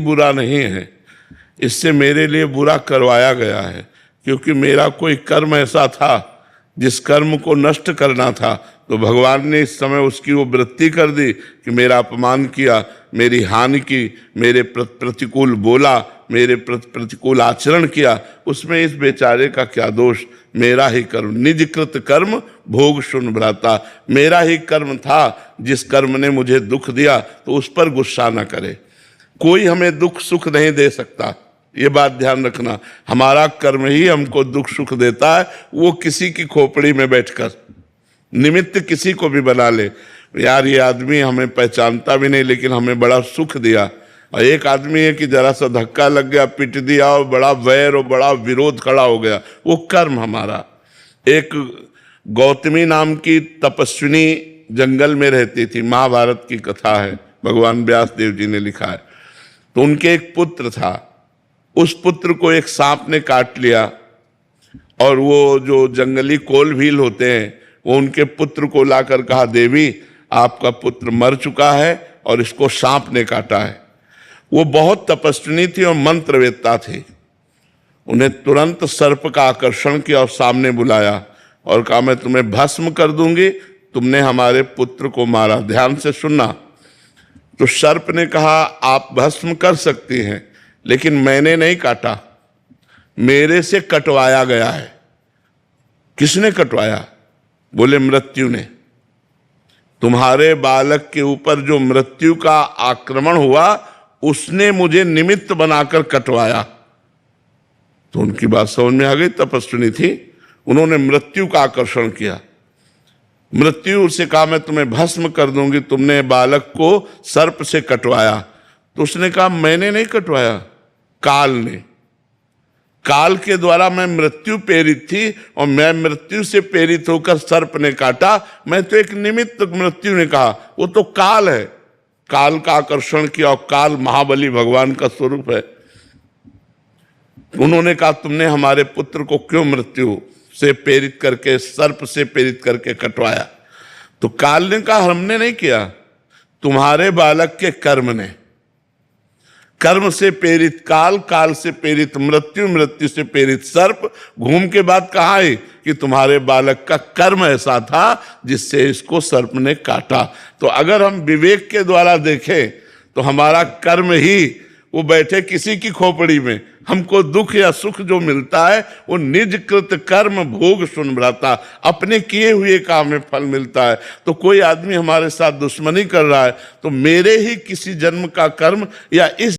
बुरा नहीं है, इससे मेरे लिए बुरा करवाया गया है, क्योंकि मेरा कोई कर्म ऐसा था जिस कर्म को नष्ट करना था, तो भगवान ने इस समय उसकी वो वृत्ति कर दी कि मेरा अपमान किया, मेरी हानि की, मेरे प्रतिकूल बोला, मेरे प्रतिकूल आचरण किया, उसमें इस बेचारे का क्या दोष। मेरा ही कर्म, निजकृत कर्म भोग शून्य भ्राता, मेरा ही कर्म था जिस कर्म ने मुझे दुख दिया, तो उस पर गुस्सा न करे। कोई हमें दुख सुख नहीं दे सकता, ये बात ध्यान रखना। हमारा कर्म ही हमको दुख सुख देता है, वो किसी की खोपड़ी में बैठकर निमित्त किसी को भी बना ले। यार ये आदमी हमें पहचानता भी नहीं लेकिन हमें बड़ा सुख दिया, और एक आदमी है कि जरा सा धक्का लग गया, पिट दिया और बड़ा वैर और बड़ा विरोध खड़ा हो गया, वो कर्म हमारा। एक गौतमी नाम की तपस्विनी जंगल में रहती थी, महाभारत की कथा है, भगवान व्यास देव जी ने लिखा है। तो उनके एक पुत्र था, उस पुत्र को एक सांप ने काट लिया, और वो जो जंगली कोल भील होते हैं वो उनके पुत्र को लाकर कहा, देवी आपका पुत्र मर चुका है और इसको सांप ने काटा है। वो बहुत तपस्विनी थी और मंत्रवेत्ता थी। उन्हें तुरंत सर्प का आकर्षण किया और सामने बुलाया और कहा, मैं तुम्हें भस्म कर दूंगी, तुमने हमारे पुत्र को मारा, ध्यान से सुनना। तो सर्प ने कहा, आप भस्म कर सकती हैं, लेकिन मैंने नहीं काटा, मेरे से कटवाया गया है। किसने कटवाया? बोले मृत्यु ने। तुम्हारे बालक के ऊपर जो मृत्यु का आक्रमण हुआ उसने मुझे निमित्त बनाकर कटवाया। तो उनकी बात समझ में आ गई, तपस्विनी थी, उन्होंने मृत्यु का आकर्षण किया। मृत्यु से कहा, मैं तुम्हें भस्म कर दूंगी, तुमने बालक को सर्प से कटवाया। तो उसने कहा, मैंने नहीं कटवाया, काल ने। काल के द्वारा मैं मृत्यु प्रेरित थी और मैं मृत्यु से प्रेरित होकर सर्प ने काटा, मैं तो एक निमित्त। मृत्यु ने कहा, वो तो काल है, काल का आकर्षण किया, और काल महाबली भगवान का स्वरूप है। उन्होंने कहा, तुमने हमारे पुत्र को क्यों मृत्यु से प्रेरित करके, सर्प से प्रेरित करके कटवाया? तो काल ने कहा, हमने नहीं किया, तुम्हारे बालक के कर्म ने। कर्म से प्रेरित काल, काल से प्रेरित मृत्यु, मृत्यु से प्रेरित सर्प, घूम के बाद कहा है कि तुम्हारे बालक का कर्म ऐसा था जिससे इसको सर्प ने काटा। तो अगर हम विवेक के द्वारा देखें तो हमारा कर्म ही, वो बैठे किसी की खोपड़ी में, हमको दुख या सुख जो मिलता है वो निजकृत कर्म भोग शून्य भ्राता, अपने किए हुए काम में फल मिलता है। तो कोई आदमी हमारे साथ दुश्मनी कर रहा है तो मेरे ही किसी जन्म का कर्म या इस